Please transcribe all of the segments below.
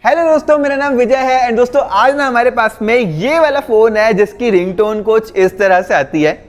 Hello दोस्तों, मेरा नाम विजय है एंड दोस्तों आज ना हमारे पास में ये वाला फोन है जिसकी रिंगटोन कुछ इस तरह से आती है।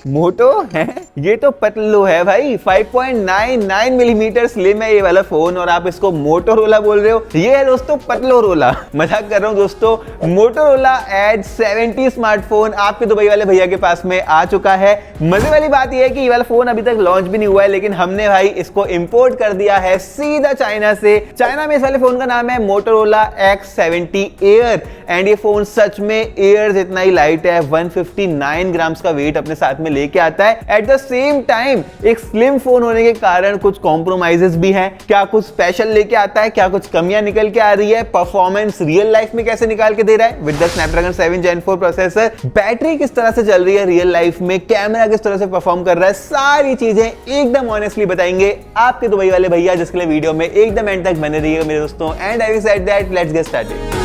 मोटो है, ये तो पतलू है भाई। 5.99 मिलीमीटर स्लिम है ये वाला फोन और आप इसको मोटोरोला बोल रहे हो। ये है दोस्तों पतलोरोला। मजाक कर रहा हूँ दोस्तों। मोटोरोला एज 70 स्मार्टफोन आपके दुबई वाले भैया के पास में आ चुका है। मजे वाली बात यह है कि ये वाला फोन अभी तक लॉन्च भी नहीं हुआ है, लेकिन हमने भाई इसको इंपोर्ट कर दिया है सीधा चाइना से। चाइना में इस वाले फोन का नाम है मोटोरोला X70 एयर एंड ये फोन सच में एयर जितना ही लाइट है। 159 ग्राम्स का वेट अपने साथ में लेके आता है। एट द सेम टाइम एक स्लिम फोन होने के कारण कुछ कॉम्प्रोमाइजेस भी हैं। क्या कुछ स्पेशल लेके आता है, क्या कुछ कमियां निकल के आ रही है, परफॉर्मेंस रियल लाइफ में कैसे निकाल के दे रहा है with the Snapdragon 7 Gen 4 processor, battery किस तरह से चल रही है रियल लाइफ में, कैमरा किस तरह से परफॉर्म कर रहा है, सारी चीजें एकदम ऑनेस्टली बताएंगे आपके दुबई वाले भैया, जिसके लिए वीडियो में एकदम एंड तक बने रहिएगा मेरे दोस्तों। And I said that let's get started.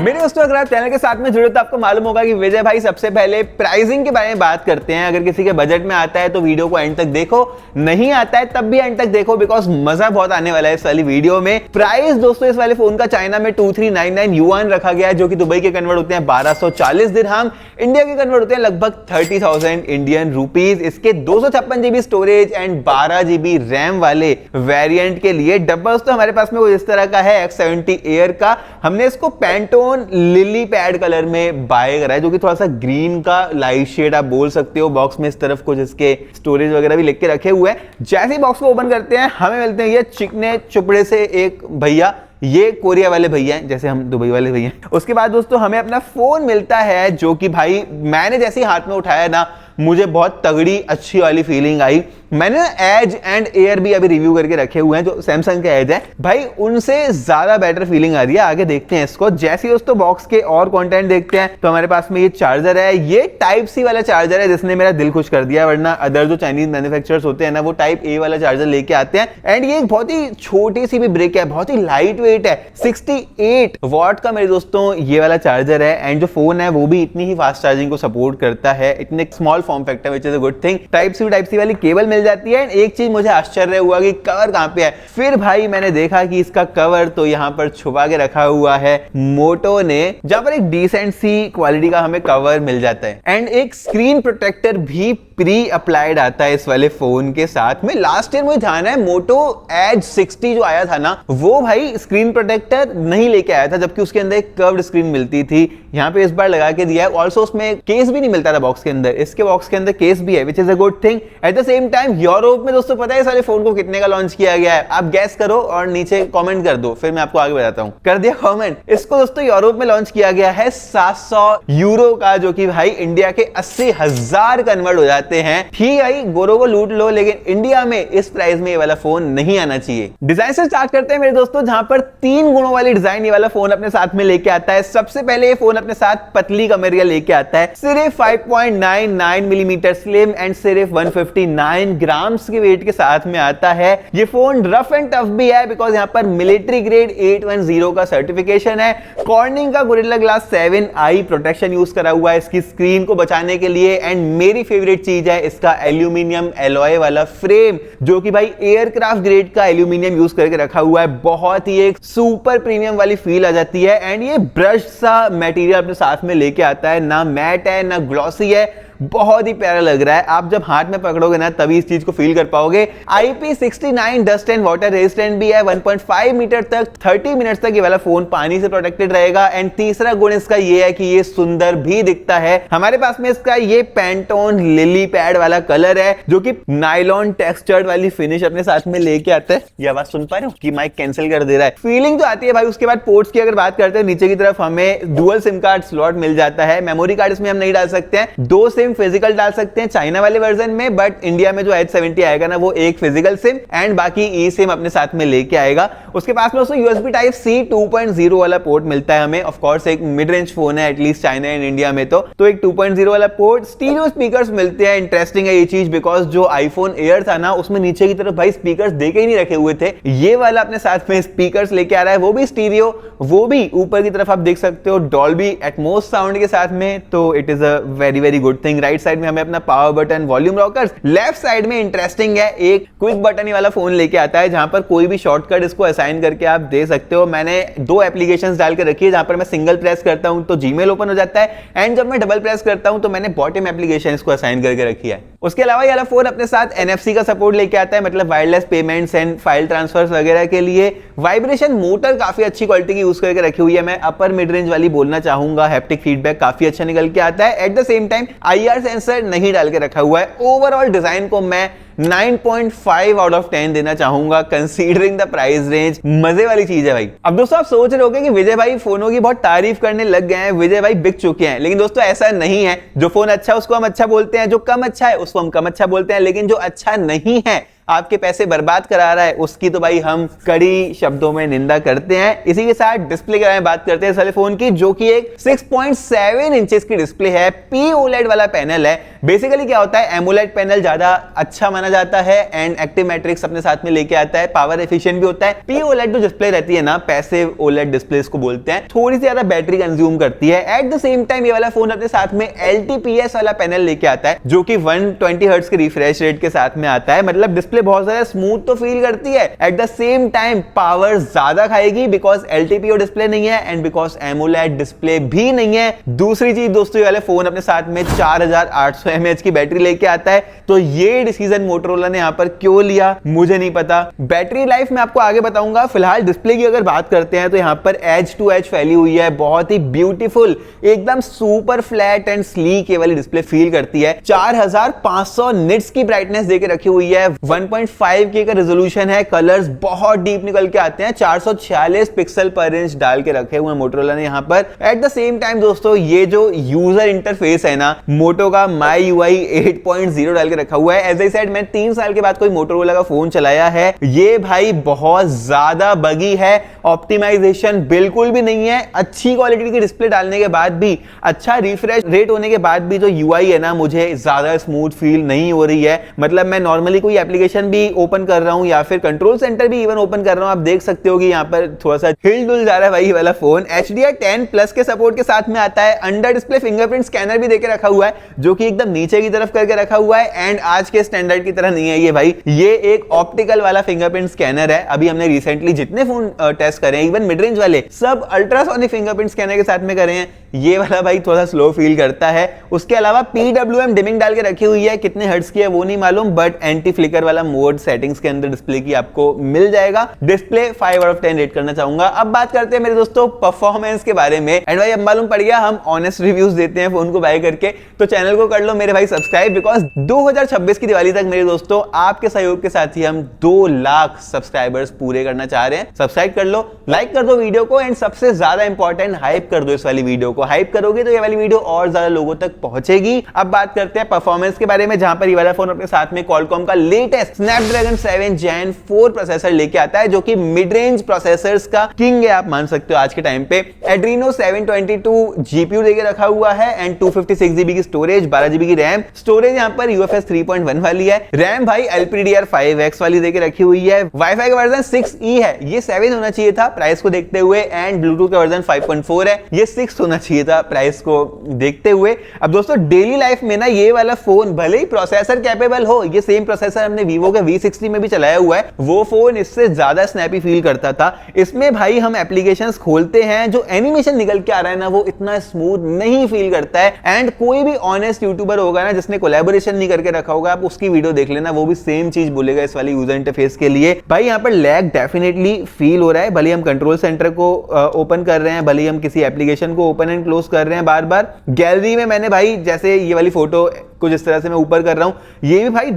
मेरे दोस्तों अगर आप चैनल के साथ में जुड़े तो आपको मालूम होगा कि विजय भाई सबसे पहले प्राइसिंग के बारे में बात करते हैं। अगर किसी के बजट में आता है तो वीडियो को एंड तक देखो, नहीं आता है तब भी एंड तक देखो, बिकॉज मजा बहुत आने वाला है इस वाली वीडियो में। प्राइस दोस्तों इस वाले फोन का चाइना में 2399 युआन रखा गया है, जो कि दुबई के कन्वर्ट होते हैं 1240 दिरहम, इंडिया के कन्वर्ट होते हैं लगभग 30,000 इंडियन रुपीज। इसके 256 GB storage and 12 GB RAM वाले वेरिएंट के लिए डब्बा दोस्तों हमारे पास में वो इस तरह का है X70 एयर का। हमने इसको पैंटोन लिली पैड कलर में बाय करा है, जो कि थोड़ा सा ग्रीन का लाइट शेड आप बोल सकते हो। बॉक्स में इस तरफ कुछ इसके स्टोरेज वगैरह भी लिख के रखे हुए हैं। जैसे ही बॉक्स को ओपन करते हैं हमें मिलते हैं ये चिकने चुपड़े से एक भैया, ये कोरिया वाले भैया हैं जैसे हम दुबई वाले भैया हैं। उसके बाद दोस्तों हमें अपना फोन मिलता है, जो कि भाई मैंने जैसे ही हाथ में उठाया ना मुझे बहुत तगड़ी अच्छी वाली फीलिंग आई। मैंने एज एंड एयर भी अभी रिव्यू करके रखे हुए हैं, जो सैमसंग के एज है भाई, उनसे ज्यादा बेटर फीलिंग आ रही है। आगे देखते हैं इसको। जैसे ही दोस्तों बॉक्स के और कंटेंट देखते हैं तो हमारे पास में ये चार्जर है। ये टाइप सी वाला चार्जर है जिसने मेरा दिल खुश कर दिया, वरना अदर जो चाइनीज मैन्युफैक्चरर्स होते हैं ना वो टाइप ए वाला चार्जर लेके आते हैं। एंड ये एक बहुत ही छोटी सी भी ब्रिक है, बहुत ही लाइट वेट है। 68 वॉट का मेरे दोस्तों ये वाला चार्जर है एंड जो फोन है वो भी इतनी ही फास्ट चार्जिंग को सपोर्ट करता है। इतने small form factor which is a good thing. Type C वाली केबल मिल जाती है। एक चीज मुझे आश्चर्य हुआ कि कवर कहां पे है। फिर भाई मैंने देखा कि इसका कवर तो यहां पर छुपा के रखा हुआ है मोटो ने, जहां पर एक डिसेंट सी क्वालिटी का हमें कवर मिल जाता है एंड एक स्क्रीन प्रोटेक्टर भी प्री अप्लाइड आता है इस वाले फोन के साथ में। लास्ट ईयर मुझे ध्यान है मोटो एज 60 जो आया था ना वो भाई स्क्रीन प्रोटेक्टर नहीं लेके आया था, जबकि उसके अंदर एक कर्व्ड स्क्रीन मिलती थी। यहाँ पे इस बार लगा के दिया है। ऑल्सो उसमें केस भी नहीं मिलता था बॉक्स के अंदर, इसके बॉक्स के अंदर केस भी है, विच is a good thing. At the same time Europe में दोस्तों पता है इस वाले फोन को कितने का लॉन्च किया गया है? आप गैस करो और नीचे कमेंट कर दो, फिर मैं आपको आगे बताता हूँ। कर दिया कमेंट? इसको दोस्तों यूरोप में लॉन्च किया गया है 700 यूरो का, जो कि भाई इंडिया के 80,000 कन्वर्ट हो जाते हैं। ठीक है, गोरों को लूट लो, लेकिन इंडिया में इस प्राइस में ये वाला फोन नहीं आना चाहिए। डिजाइन से स्टार्ट करते हैं मेरे दोस्तों, जहां पर 3 गुणों वाली डिजाइन ये वाला फोन अपने साथ में लेके आता है। सबसे पहले ये फोन अपने साथ पतली कमरिया लेके आता है, सिर्फ 5.99 मिलीमीटर स्लिम एंड सिर्फ 159 ग्राम्स के वेट के साथ में आता है। ये फोन रफ एंड टफ भी है, बिकॉज यहाँ पर मिलिट्री ग्रेड 810 का सर्टिफिकेशन है। कॉर्निंग का gorilla glass 7i protection use करा हुआ है इसकी स्क्रीन को बचाने के लिए। एंड मेरी फेवरेट चीज है इसका एल्यूमिनियम एलॉय वाला फ्रेम, जो कि भाई एयरक्राफ्ट ग्रेड का एल्यूमिनियम यूज करके रखा हुआ है। बहुत ही एक सुपर प्रीमियम वाली फील आ जाती है। एंड ये ब्रश सा मटेरियल अपने साथ में लेके आता है, ना मैट है ना ग्लॉसी है, बहुत ही प्यारा लग रहा है। आप जब हाथ में पकड़ोगे ना तभी इस चीज को फील कर पाओगे। IP69 dust and water resistant भी है। 1.5 मीटर तक 30 मिनट्स तक ये वाला फोन पानी से प्रोटेक्टेड रहेगा। एंड तीसरा गुण इसका ये है कि ये सुंदर भी दिखता है। हमारे पास में इसका ये पैंटोन लिली पैड वाला कलर है, जो कि नायलॉन टेक्सचर्ड वाली फिनिश अपने साथ में लेके आता है। ये आवाज सुन पा रहे हो कि माइक कैंसिल कर दे रहा है? फीलिंग जो आती है भाई। उसके बाद पोर्ट्स की अगर बात करते हैं, नीचे की तरफ हमें डुअल सिम कार्ड स्लॉट मिल जाता है। मेमोरी कार्ड इसमें हम नहीं डाल सकते हैं, 2 सिम फिजिकल डाल सकते हैं चाइना वाले वर्जन में, बट इंडिया में जो H70 आएगा ना वो एक फिजिकल सिम एंड बाकी ई सिम अपने साथ में लेके आएगा। उसके पास में उसको USB टाइप C 2.0 वाला पोर्ट मिलता है हमें। ऑफ कोर्स एक मिड रेंज फोन है, एटलीस्ट चाइना एंड इंडिया में तो एक 2.0 वाला पोर्ट। स्टीरियो स्पीकर्स मिलते हैं। इंटरेस्टिंग है ये चीज, बिकॉज जो आईफोन एयर था ना उसमें नीचे की तरफ भाई स्पीकर्स देके ही नहीं रखे हुए थे। ये वाला अपने साथ में स्पीकर्स लेके आ रहा है, वो भी स्टीरियो, वो भी ऊपर की तरफ आप देख सकते हो डॉल्बी एटमॉस साउंड के साथ में। तो it is a very very good thing. Timing, right side में हमें अपना power button, volume rockers, left side में इंटरेस्टिंग है एक क्विक बटन वाला फोन लेके आता है जहां पर कोई भी शॉर्टकट इसको असाइन करके आप दे सकते हो। मैंने 2 एप्लीकेशंस डाल के रखी है, जहां पर मैं सिंगल प्रेस करता हूं तो जीमेल ओपन हो जाता है, एंड जब मैं डबल प्रेस करता हूं तो मैंने बॉटम एप्लीकेशन इसको असाइन करके रखी है। उसके अलावा ये वाला फोन अपने साथ NFC का सपोर्ट लेके आता है, मतलब wireless payments and file transfers वगैरह के लिए। वाइब्रेशन मोटर काफी अच्छी क्वालिटी की यूज करके रखी हुई है, मैं अपर मिड रेंज वाली बोलना चाहूंगा। हैप्टिक फीडबैक काफी अच्छा निकल के आता है। At the same time IR sensor नहीं डाल के रखा हुआ है। ओवरऑल डिजाइन को मैं 9.5 आउट ऑफ 10 देना चाहूंगा कंसीडरिंग द प्राइस रेंज। मजे वाली चीज है भाई। अब दोस्तों आप सोच रहे होंगे कि विजय भाई फोनों की बहुत तारीफ करने लग गए हैं, विजय भाई बिक चुके हैं, लेकिन दोस्तों ऐसा नहीं है। जो फोन अच्छा है उसको हम अच्छा बोलते हैं, जो कम अच्छा है उसको हम कम अच्छा बोलते हैं, लेकिन जो अच्छा नहीं है, आपके पैसे बर्बाद करा रहा है, उसकी तो भाई हम कड़ी शब्दों में निंदा करते हैं। इसी के साथ डिस्प्ले के बारे में बात करते हैं इस वाले फोन की, जो कि एक 6.7 इंचेस की डिस्प्ले है, POLED वाला पैनल है। बेसिकली क्या होता है, एमोलेड पैनल ज्यादा अच्छा माना जाता है एंड एक्टिव मैट्रिक्स अपने साथ में लेके आता है, पावर एफिशिएंट भी होता है। POLED जो डिस्प्ले रहती है ना, पैसिव OLED डिस्प्ले इसको बोलते हैं, थोड़ी सी ज्यादा बैटरी कंज्यूम करती है। एट द सेम टाइम ये वाला फोन अपने साथ में LTPS वाला पैनल लेके आता है, जो कि 120 हर्ट्ज के रिफ्रेश रेट के साथ में आता है। मतलब डिस्प्ले बहुत ज्यादा स्मूथ तो फील करती है, at the same time power ज्यादा खाएगी बिकॉज LTPO डिस्प्ले नहीं है एंड बिकॉज एमोलेड डिस्प्ले भी नहीं है। दूसरी चीज दोस्तों, ये वाले फोन अपने साथ में 4800 mAh की बैटरी लेके आता है, तो ये डिसीजन मोटोरोला ने यहां पर क्यों लिया मुझे नहीं पता। बैटरी लाइफ मैं आपको आगे बताऊंगा। फिलहाल डिस्प्ले की अगर बात करते हैं तो यहां पर एज टू एज फैली हुई है, बहुत ही ब्यूटीफुल, एकदम सुपर फ्लैट एंड स्लीक ये वाली डिस्प्ले फील करती है। 4500 निट्स की ब्राइटनेस देके रखी हुई है, 1.5K का रेजोल्यूशन है, कलर्स बहुत डीप निकल के आते हैं, 446 पिक्सल पर इंच डाल के रखे हुए मोटोरोला ने यहां पर। एट द सेम टाइम दोस्तों, ये जो यूजर इंटरफेस है ना, मोटो का MyUI 8.0 डाल के रखा हुआ है। एज आई सेड, मैं 3 साल के बाद कोई मोटोरोला का फोन चलाया है, ये भाई बहुत ज्यादा बगी है, ऑप्टिमाइजेशन बिल्कुल भी नहीं है। अच्छी क्वालिटी की डिस्प्ले डालने के बाद भी, अच्छा रिफ्रेश रेट होने के बाद भी जो UI है ना, मुझे ज्यादा स्मूथ फील नहीं हो रही है। मतलब मैं नॉर्मली कोई एप्लीकेशन भी ओपन कर रहा हूं या फिर कंट्रोल सेंटर भी इवन ओपन कर रहा हूं, आप देख सकते हो कि यहां पर थोड़ा सा हिल डुल जा रहा है भाई ये वाला फोन। HDR10+ के सपोर्ट के साथ में आता है। अंडर डिस्प्ले फिंगरप्रिंट स्कैनर भी देके रखा हुआ है, जो कि एकदम नीचे की तरफ करके रखा हुआ है एंड आज के स्टैंडर्ड की तरह नहीं है ये भाई, ये एक ऑप्टिकल वाला फिंगरप्रिंट स्कैनर है। अभी हमने रिसेंटली जितने फोन टेस्ट करे हैं, इवन मिड रेंज वाले, सब अल्ट्रासोनिक फिंगरप्रिंट स्कैनर के साथ में करे हैं। ये वाला भाई थोड़ा स्लो फील करता है। उसके अलावा PWM डिमिंग डाल के रखी हुई है, कितने हर्ट्ज की है वो नहीं मालूम, बट एंटी फ्लिकर वाला मोड सेटिंग्स के अंदर डिस्प्ले की आपको मिल जाएगा। डिस्प्ले 5 आउट ऑफ 10 रेट करना चाहूंगा। अब बात करते हैं मेरे दोस्तों परफॉर्मेंस के बारे में। एंड भाई अब मालूम पड़ गया हम ऑनेस्ट रिव्यूज देते हैं फोन को बाय करके, तो चैनल को कर लो मेरे भाई सब्सक्राइब, बिकॉज 2026 की दिवाली तक मेरे दोस्तों आपके सहयोग के साथ ही हम 2 लाख सब्सक्राइबर्स पूरे करना चाह रहे हैं। सब्सक्राइब कर लो, लाइक कर दो वीडियो को एंड सबसे ज्यादा इंपॉर्टेंट हाइप कर दो इस वाली वीडियो को। हाइप करोगे तो ये वाली वीडियो और ज्यादा लोगों तक पहुंचेगी। अब बात करते हैं परफॉर्मेंस के बारे में, जहां पर ये वाला फोन अपने साथ में Qualcomm का लेटेस्ट Snapdragon 7 Gen 4 प्रोसेसर लेके आता है, जो कि मिड रेंज प्रोसेसर्स का किंग है, आप मान सकते हो आज के टाइम पे। Adreno 722 GPU देके रखा हुआ है एंड 256GB की स्टोरेज, 12GB की रैम। स्टोरेज यहां पर UFS 3.1 वाली है। रैम भाई LPDDR5X वाली देके रखी हुई है। वाईफाई का वर्जन 6E है, ये 7 होना चाहिए था प्राइस को देखते हुए, एंड ब्लूटूथ का वर्जन 5.4 है, ये 6 होना चाहिए था प्राइस को देखते हुए। अब दोस्तों डेली लाइफ में ना ये वाला फोन भले ही प्रोसेसर कैपेबल हो, ये सेम प्रोसेसर हमने Vivo के V60 में भी चलाया हुआ है, वो फोन इससे ज्यादा स्नैपी फील करता था। इसमें भाई हम एप्लीकेशंस खोलते हैं, जो एनिमेशन निकल के आ रहा है ना, वो इतना स्मूथ नहीं फील करता है। एंड कोई भी ऑनेस्ट यूट्यूबर होगा ना जिसने कोलैबोरेशन नहीं करके रखा होगा, आप उसकी वीडियो देख लेना, वो भी सेम चीज बोलेगा इस वाली यूजर इंटरफेस के लिए। भाई यहाँ पर लैग डेफिनेटली फील हो रहा है, भले हम कंट्रोल सेंटर को ओपन कर रहे हैं, भले हम किसी एप्लीकेशन को ओपन एंड क्लोज कर रहे हैं बार बार। गैलरी में मैंने भाई जैसे ये वाली फोटो कुछ इस तरह से मैं ऊपर कर रहा हूं, ये भी भाई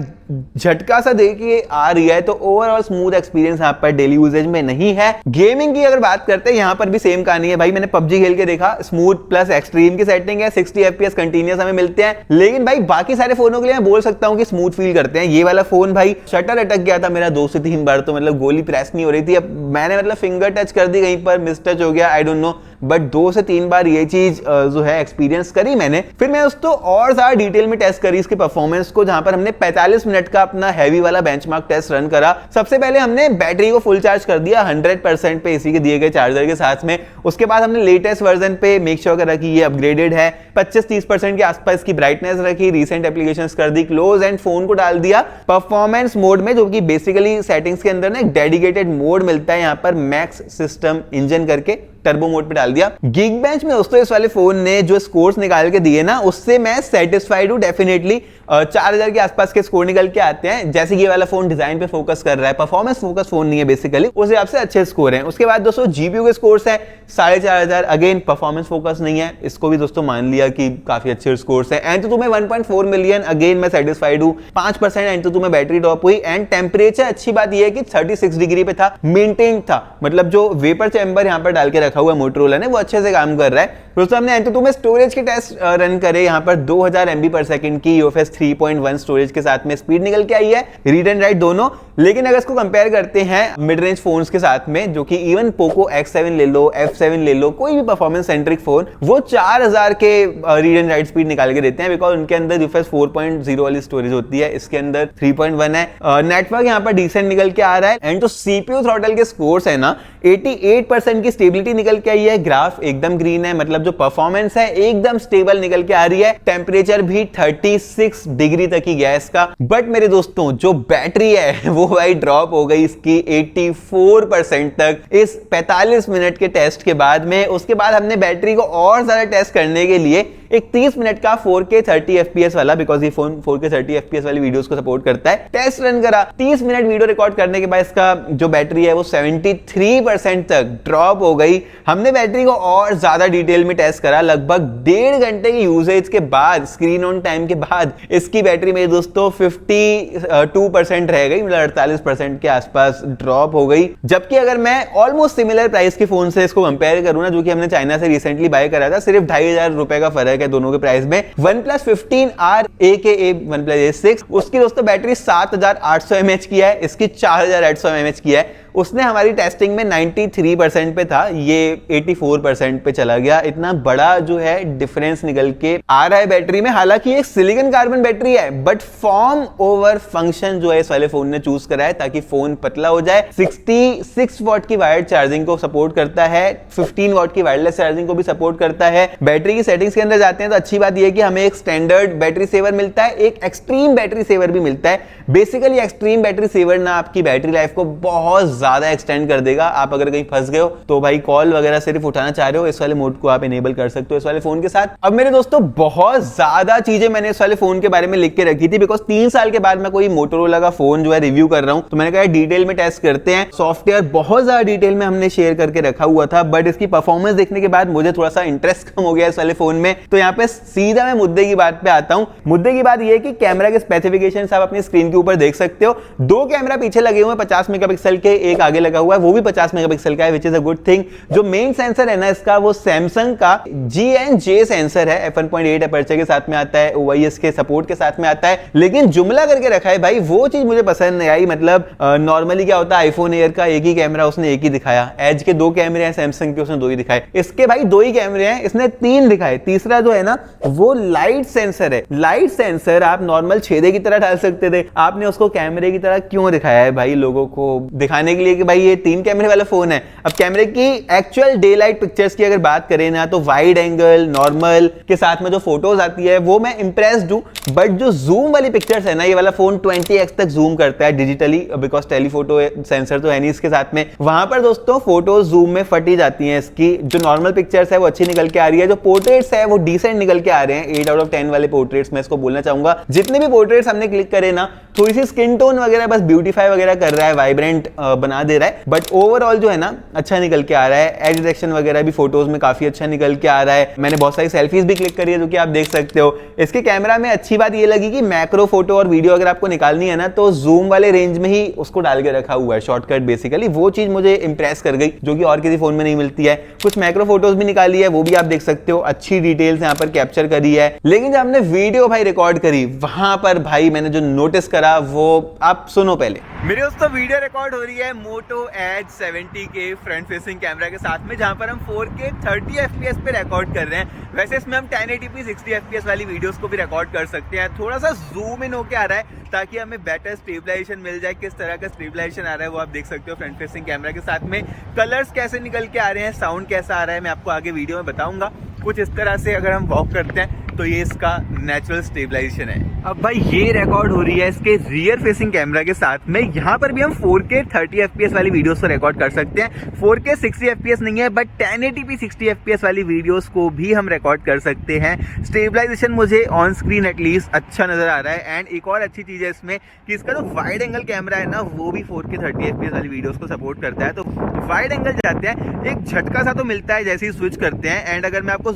झटका सा दे के आ रही है, तो ओवरऑल स्मूथ एक्सपीरियंस यहाँ पर डेली यूजेज में नहीं है। गेमिंग की अगर बात करते हैं, यहाँ पर भी सेम कहानी है भाई। मैंने PUBG खेल के देखा, स्मूथ प्लस एक्सट्रीम की सेटिंग है, 60 FPS कंटिन्यूअस हमें मिलते हैं, लेकिन भाई बाकी सारे फोनों के लिए मैं बोल सकता हूँ कि स्मूथ फील करते हैं। ये वाला फोन भाई शटर अटक गया था मेरा 2 से 3 बार, तो मतलब गोली प्रेस नहीं हो रही थी। अब मैंने मतलब फिंगर टच कर दी, कहीं पर मिस टच हो गया, आई डोंट नो, बट 2 से 3 बार ये चीज जो है एक्सपीरियंस करी मैंने। फिर मैं उसको और ज्यादा डिटेल में टेस्ट टेस्ट करी इसकी परफॉर्मेंस को, जहां पर हमने 45 मिनट का अपना हैवी वाला बेंचमार्क टेस्ट रन करा। सबसे पहले हमने बैटरी को फुल चार्ज कर दिया 100% पे इसी के दिए गए चार्जर के साथ में। उसके बाद हमने लेटेस्ट वर्जन पे मेक श्योर करा कि ये अपग्रेडेड है, 25-30% के आसपास की ब्राइटनेस रखी, रीसेंट एप्लीकेशंस कर दी क्लोज एंड फोन को डाल दिया परफॉर्मेंस मोड में, जो कि बेसिकली सेटिंग्स के अंदर ना एक डेडिकेटेड मोड मिलता है यहाँ पर मैक्स सिस्टम इंजन करके, टर्बो मोड पे डाल दिया। Geekbench में दोस्तों इस वाले फोन ने जो स्कोर्स निकाल के दिए ना, उससे मैं सेटिस्फाइड हूं डेफिनेटली। 4000 के आसपास के स्कोर निकल के आते हैं। जैसे ये वाला फोन डिजाइन पे फोकस कर रहा है, परफॉर्मेंस फोकस फोन नहीं है बेसिकली, उस हिसाब से अच्छे स्कोर हैं। उसके बाद दोस्तों जीपीयू के स्कोर्स हैं 4500, अगेन परफॉर्मेंस फोकस नहीं है, इसको भी दोस्तों मान लिया कि काफी अच्छे स्कोर्स हैं। एंटूटू में 1.4 मिलियन, अगेन मैं सेटिस्फाइड हूं। 5% एंटूटू में बैटरी ड्रॉप हुई एंड टेम्परेचर अच्छी बात यह है कि 36 डिग्री पे था, मेंटेन था, मतलब जो वेपर चैम्बर यहाँ पर डाल के रखा हुआ है मोटोरोला ने वो अच्छे से काम कर रहा है। दोस्तों हमने एंटूटू में स्टोरेज के टेस्ट रन करे, यहाँ पर 2000 MB पर सेकंड की UFS 3.1 स्टोरेज के साथ में स्पीड निकल के आई है, रीड एंड राइट दोनों। लेकिन अगर इसको कंपेयर करते हैं मिड रेंज फोन्स के साथ में, जो कि इवन पोको X7 ले लो, F7 ले लो, कोई भी परफॉर्मेंस सेंट्रिक फोन, वो 4000 के रीड एंड राइट स्पीड निकाल के देते हैं, बिकॉज उनके अंदर UFS 4.0 वाली स्टोरेज होती है, इसके अंदर 3.1 है। नेटवर्क यहाँ पर डिसेंट निकल के आ रहा है एंड जो CPU थ्रॉटल के स्कोर्स है ना, 88% की स्टेबिलिटी निकल के आई है, ग्राफ एकदम ग्रीन है, मतलब जो परफॉर्मेंस है एकदम स्टेबल निकल के आ रही है। टेम्परेचर भी 36 डिग्री तक ही गया है इसका। बट मेरे दोस्तों जो बैटरी है वो भाई ड्रॉप हो गई इसकी 84% तक इस 45 मिनट के टेस्ट के बाद में। उसके बाद हमने बैटरी को और ज्यादा टेस्ट करने के लिए एक 30 मिनट का 4K 30 FPS वाला, बिकॉज ये फोन 4K 30 FPS वाली वीडियोस को सपोर्ट करता है, टेस्ट रन करा। 30 मिनट वीडियो रिकॉर्ड करने के बाद इसका जो बैटरी है वो 73% तक ड्रॉप हो गई। हमने बैटरी को और ज्यादा डिटेल में टेस्ट करा, लगभग 1.5 घंटे की यूजेज के बाद, स्क्रीन ऑन टाइम के बाद इसकी बैटरी मेरे दोस्तों 52% रह गई, मतलब 48% के आसपास ड्रॉप हो गई। जबकि अगर मैं ऑलमोस्ट सिमिलर प्राइस के फोन से इसको कंपेयर करूं ना, जो कि हमने चाइना से रिसेंटली बाय करा था, सिर्फ 2500 रुपए का फर्क है दोनों के प्राइस में। OnePlus 15R AKA OnePlus A6, उसकी दोस्तों बैटरी 7800 mAh की है, इसकी 4800 mAh की है। उसने हमारी टेस्टिंग में 93% पे था, ये 84% पे चला गया। इतना बड़ा जो है डिफरेंस निकल के आ रहा है बैटरी में। हालांकि एक सिलिकॉन कार्बन बैटरी है, बट फॉर्म ओवर फंक्शन जो है इस वाले फोन ने चूज करा है ताकि फोन पतला हो जाए। 66 वॉट की वायर्ड चार्जिंग को सपोर्ट करता है, 15 वॉट की वायरलेस चार्जिंग को भी सपोर्ट करता है। बैटरी की सेटिंग्स के अंदर जाते हैं तो अच्छी बात यह है कि हमें एक स्टैंडर्ड बैटरी सेवर मिलता है, एक एक्सट्रीम बैटरी सेवर भी मिलता है। बेसिकली एक्सट्रीम बैटरी सेवर ना आपकी बैटरी लाइफ को बहुत ज्यादा एक्सटेंड कर देगा। आप अगर कहीं फंस गए हो तो भाई कॉल वगैरह सिर्फ उठाना चाह रहे हो, इस वाले मोड को आप इनेबल कर सकते हो इस वाले फोन के साथ। अब मेरे दोस्तों बहुत ज्यादा चीजें मैंने इस वाले फोन के बारे में लिख के रखी थी, बिकॉज 3 साल के बाद मैं कोई मोटोरोला का फोन जो है रिव्यू कर रहा हूं, तो मैंने कहा डिटेल में टेस्ट करते हैं। सॉफ्टवेयर बहुत ज्यादा डिटेल में हमने शेयर करके रखा हुआ था, बट इसकी परफॉर्मेंस देखने के बाद मुझे थोड़ा सा इंटरेस्ट कम हो गया इस वाले फोन में। तो यहाँ पे सीधा मैं मुद्दे की बात पे आता हूं। मुद्दे की बात यह है कि कैमरा के स्पेसिफिकेशंस आप अपनी स्क्रीन के ऊपर देख सकते हो। 2 कैमरा पीछे लगे हुए हैं 50 मेगापिक्सल के, एक आगे लगा हुआ है वो भी 50 मेगापिक्सल का है, विच इज अ गुड थिंग। जो मेन सेंसर है ना इसका, वो सैमसंग का GN-J सेंसर है, f1.8 अपर्चर के साथ में आता है, OIS के सपोर्ट के साथ में आता है, लेकिन जुमला करके रखा है भाई, वो चीज मुझे पसंद नहीं आई। मतलब नॉर्मली क्या होता है, आईफोन एयर का एक ही कैमरा उसने एक ही दिखाया, एज के 2 कैमरे हैं सैमसंग के उसने 2 ही दिखाए, इसके भाई 2 ही कैमरे हैं इसने 3 दिखाए। तीसरा जो है ना वो लाइट सेंसर है। लाइट सेंसर आप नॉर्मल छेदे की तरह डाल सकते थे, आपने उसको कैमरे की तरह क्यों दिखाया है भाई, लोगों को दिखाने के लिए कि भाई ये 3 कैमरे वाला फोन है। अब कैमरे की एक्चुअल डे लाइट पिक्चर्स की अगर बात करें ना, तो वाइड एंगल नॉर्मल के साथ में जो फोटोज आती है वो मैं इंप्रेस्ड हूं, बट जो जूम वाली पिक्चर्स है ना, ये वाला फोन 20x तक जूम करता है डिजिटली, बिकॉज टेलीफोटो सेंसर तो है नहीं इसके साथ में। वहां पर दोस्तों फोटोज जूम में फटी जाती हैं इसकी। जो नॉर्मल पिक्चर्स है वो अच्छी निकल के आ रही है, जो पोर्ट्रेट्स है वो डिसेंट निकल के आ रहे हैं, 8 आउट ऑफ 10 वाले पोर्ट्रेट्स मैं इसको बोलना चाहूंगा। जितने भी पोर्ट्रेट्स हमने क्लिक करे ना, थोड़ी सी स्किन टोन वगैरह बस ब्यूटीफाई वगैरह कर रहा है, वाइब्रेंट बना दे रहा है, बट ओवरऑल जो है ना अच्छा निकल के आ रहा है। एज डिटेक्शन वगैरह भी फोटोज में काफी अच्छा निकल के आ रहा है। मैंने बहुत सारी सेल्फीज भी क्लिक करी है जो कि आप देख सकते हो। इसके कैमरा में अच्छी बात ये लगी कि मैक्रो फोटो और वीडियो अगर आपको निकालनी है ना, तो जूम वाले रेंज में ही उसको डाल के रखा हुआ है, शॉर्टकट बेसिकली। वो चीज मुझे इंप्रेस कर गई जो कि और किसी फोन में नहीं मिलती है। कुछ मैक्रो फोटोज भी निकाली है, वो भी आप देख सकते हो, अच्छी डिटेल्स यहाँ पर कैप्चर करी है। लेकिन जब हमने वीडियो भाई रिकॉर्ड करी, वहां पर भाई मैंने जो नोटिस करा करा वो आप सुनो पहले। मेरे दोस्तों वीडियो रिकॉर्ड हो रही है Moto Edge 70 के फ्रंट फेसिंग कैमरा के साथ में, जहां पर हम 4K 30 FPS पे रिकॉर्ड कर रहे हैं। वैसे इसमें हम 1080p 60 FPS वाली वीडियोस को भी रिकॉर्ड कर सकते हैं। थोड़ा सा जूम इन होके आ रहा है ताकि हमें बेटर स्टेबलाइजेशन मिल जाए। किस तरह का स्टेबलाइजेशन आ रहा है वो आप देख सकते हो फ्रंट फेसिंग कैमरा के साथ में। कलर्स कैसे निकल के आ रहे हैं, साउंड कैसा आ रहा है, मैं आपको आगे वीडियो में बताऊंगा। कुछ इस तरह से अगर हम वॉक करते हैं तो ये इसका नेचुरल स्टेबलाइजेशन है। अब भाई ये रिकॉर्ड हो रही है इसके रियर फेसिंग कैमरा के साथ में। यहाँ पर भी हम 4K 30 FPS वाली वीडियोस को रिकॉर्ड कर सकते हैं। 4K 60 FPS नहीं है, बट 1080p 60 FPS वाली वीडियोस को भी हम रिकॉर्ड कर सकते हैं। स्टेबलाइजेशन मुझे ऑन स्क्रीन एटलीस्ट अच्छा नजर आ रहा है। एंड एक और अच्छी चीज है इसमें कि इसका जो वाइड एंगल कैमरा है ना, वो भी 4K 30 FPS वाली वीडियोस को सपोर्ट करता है। तो वाइड एंगल जाते हैं, एक झटका सा तो मिलता है जैसे ही स्विच करते हैं। एंड अगर मैं आपको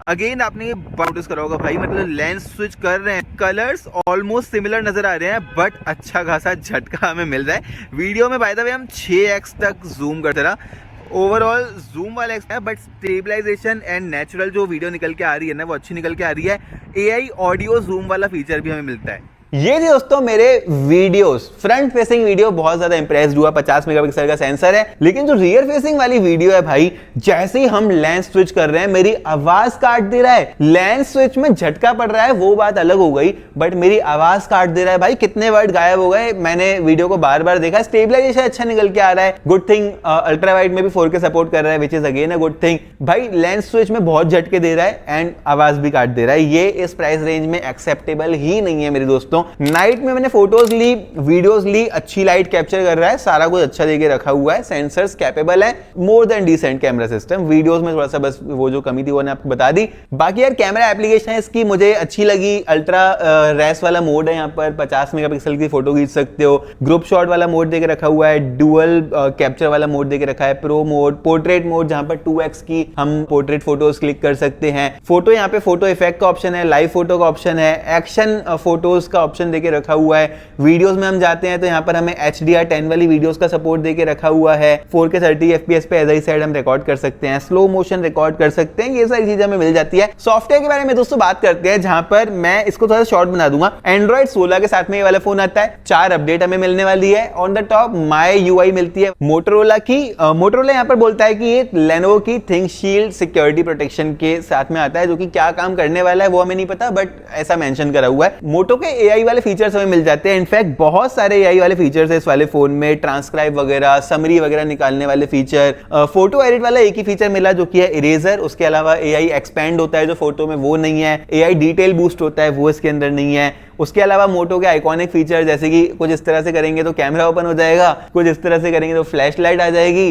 अगेन आपने ये नोटिस करा होगा भाई, मतलब लेंस स्विच कर रहे हैं, कलर्स ऑलमोस्ट सिमिलर नजर आ रहे हैं, बट अच्छा खासा झटका हमें मिल रहा है। वीडियो में बाय द वे हम 6x तक जूम करते रहा, ओवरऑल जूम वाला एक्स है, बट स्टेबलाइजेशन एंड नेचुरल जो वीडियो निकल के आ रही है ना, वो अच्छी निकल के आ रही है। AI ऑडियो जूम वाला फीचर भी हमें मिलता है। ये थी दोस्तों मेरे वीडियोस। फ्रंट फेसिंग वीडियो बहुत ज्यादा इंप्रेस्ड हुआ, 50 मेगापिक्सल का सेंसर है। लेकिन जो रियर फेसिंग वाली वीडियो है भाई, जैसे ही हम लेंस स्विच कर रहे हैं मेरी आवाज काट दे रहा है। लेंस स्विच में झटका पड़ रहा है वो बात अलग हो गई, बट मेरी आवाज काट दे रहा है भाई। कितने वर्ड गायब हो गए, मैंने वीडियो को बार बार देखा। स्टेबलाइजेशन अच्छा निकल के आ रहा है, गुड थिंग। अल्ट्रा वाइड में भी 4K सपोर्ट कर रहा है, which is again a good thing. भाई लेंस स्विच में बहुत झटके दे रहा है एंड आवाज भी काट दे रहा है। ये इस प्राइस रेंज में एक्सेप्टेबल ही नहीं है मेरे दोस्तों। नाइट में मैंने फोटोज ली, वीडियोस ली, अच्छी लाइट कैप्चर कर रहा है, सारा कुछ अच्छा देके रखा हुआ है, सेंसर्स कैपेबल है, more than decent camera system. Videos में थोड़ा सा बस वो जो कमी थी वो ने आपको बता दी। बाकी यार कैमरा एप्लीकेशन है इसकी मुझे अच्छी लगी। अल्ट्रा रेस वाला मोड है, यहाँ पर 50 मेगापिक्सल की फोटो खींच सकते हो। ग्रुप शॉट वाला मोड देके रखा हुआ है, डुअल कैप्चर वाला मोड देके रखा है, प्रो मोड, पोर्ट्रेट मोड जहां पर 2x की हम पोर्ट्रेट फोटोज क्लिक कर सकते हैं। फोटो यहाँ पे फोटो इफेक्ट का ऑप्शन है, लाइव फोटो का ऑप्शन है, एक्शन फोटोज का ऑप्शन देके रखा हुआ है। वीडियोस में हम जाते हैं तो यहाँ पर हमें HDR10 वाली वीडियोस का सपोर्ट देके रखा हुआ है। 4K 30 FPS पे एज आई सेड हम रिकॉर्ड कर सकते हैं, स्लो मोशन रिकॉर्ड कर सकते हैं, ये सारी चीजें हमें मिल जाती है। सॉफ्टवेयर के बारे में दोस्तों बात करते हैं, जहां पर मैं इसको थोड़ा शॉर्ट बना दूंगा। Android 16 के साथ में ये वाला फोन आता है, 4 अपडेट हमें मिलने वाली है। ऑन द टॉप MyUI मिलती है मोटोरोला की। मोटोरोला यहाँ पर बोलता है कि ये Lenovo की थिंकशील्ड सिक्योरिटी प्रोटेक्शन के साथ में आता है, जो कि क्या काम करने वाला है वो हमें नहीं पता, बट ऐसा मेंशन करा हुआ है। मोटो के AI वाले फीचर्स हमें मिल जाते हैं। इनफैक्ट बहुत सारे AI वाले फीचर्स है इस वाले फोन में, ट्रांसक्राइब वगैरह, समरी वगैरह निकालने वाले फीचर। फोटो एडिट वाला एक ही फीचर मिला जो कि है इरेजर। उसके अलावा AI एक्सपेंड होता है जो फोटो में, वो नहीं है। AI डिटेल बूस्ट होता है, वो इसके अंदर नहीं है। उसके अलावा मोटो के आइकॉनिक फीचर जैसे कि कुछ इस तरह से करेंगे तो कैमरा ओपन हो जाएगा, कुछ इस तरह से करेंगे तो फ्लैश लाइट आ जाएगी।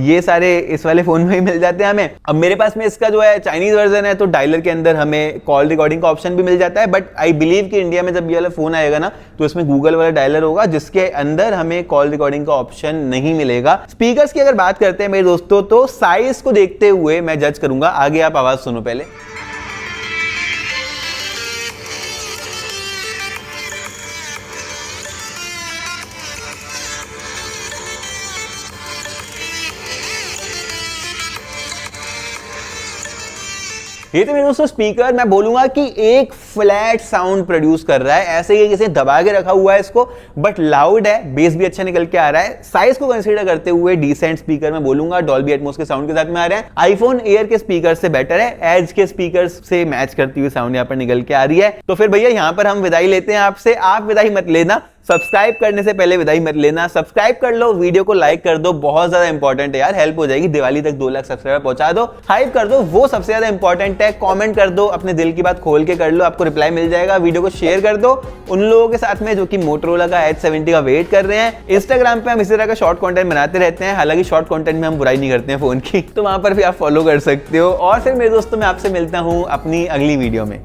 ये सारे इस वाले फोन में ही मिल जाते हैं हमें। अब मेरे पास में इसका जो है चाइनीज वर्जन है, तो डायलर के अंदर हमें कॉल रिकॉर्डिंग का ऑप्शन भी मिल जाता है। बट आई बिलीव कि इंडिया में जब ये वाला फोन आएगा ना, तो इसमें गूगल वाला डायलर होगा, जिसके अंदर हमें कॉल रिकॉर्डिंग का ऑप्शन नहीं मिलेगा। स्पीकर्स की अगर बात करते हैं मेरे दोस्तों, तो साइज को देखते हुए मैं जज करूंगा। आगे आप आवाज सुनो पहले। ये तो मेरे दोस्तों स्पीकर, मैं बोलूंगा कि एक फ्लैट साउंड प्रोड्यूस कर रहा है, ऐसे ही किसी दबा के रखा हुआ है इसको, बट लाउड है, बेस भी अच्छा निकल के आ रहा है। साइज को कंसीडर करते हुए डिसेंट स्पीकर मैं बोलूंगा, डॉल्बी एटमॉस के साउंड के साथ में आ रहा है। आईफोन एयर के स्पीकर से बेटर है, एज के स्पीकर से मैच करती हुई साउंड यहाँ पर निकल के आ रही है। तो फिर भैया यहाँ पर हम विदाई लेते हैं आपसे। आप विदाई मत लेना, सब्सक्राइब करने से पहले विदाई मत लेना। सब्सक्राइब कर लो, वीडियो को लाइक कर दो, बहुत ज्यादा इंपॉर्टेंट है यार, हेल्प हो जाएगी। दिवाली तक 2 लाख सब्सक्राइबर पहुंचा दो, हाइप कर दो, वो सबसे ज्यादा इंपॉर्टेंट है। कमेंट कर दो, अपने दिल की बात खोल के कर लो, आपको रिप्लाई मिल जाएगा। वीडियो को शेयर कर दो उन लोगों के साथ में जो कि मोटोरोला का Edge 70 का वेट कर रहे हैं। इंस्टाग्राम पे हम इसी तरह का शॉर्ट कंटेंट बनाते रहते हैं, हालांकि शॉर्ट कंटेंट में हम बुराई नहीं करते हैं फोन की, तो वहां पर भी आप फॉलो कर सकते हो। और फिर मेरे दोस्तों मैं आपसे मिलता हूं अपनी अगली वीडियो में।